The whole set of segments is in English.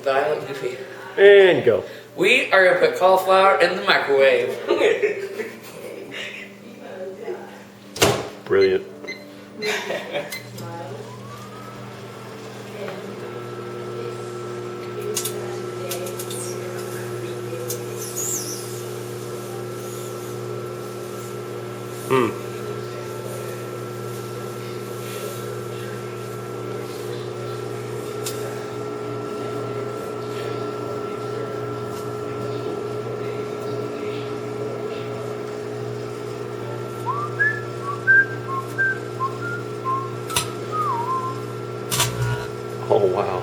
Violent Goofy. And go. We are gonna put cauliflower in the microwave. Brilliant. Oh, wow.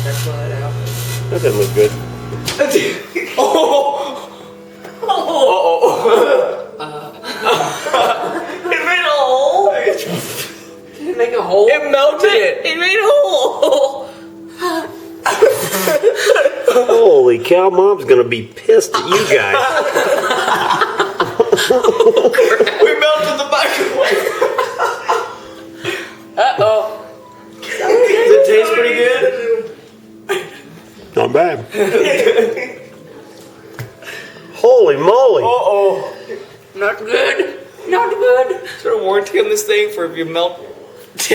That's what happened. That doesn't look good. It made a hole. Did it make a hole? It melted it. It made a hole. Holy cow, Mom's gonna be pissed at you guys. We melted the microwave. Uh-oh. Does it taste pretty good? Not bad. Holy moly. Uh-oh. Not good. Not good. Is there a warranty on this thing for if you melt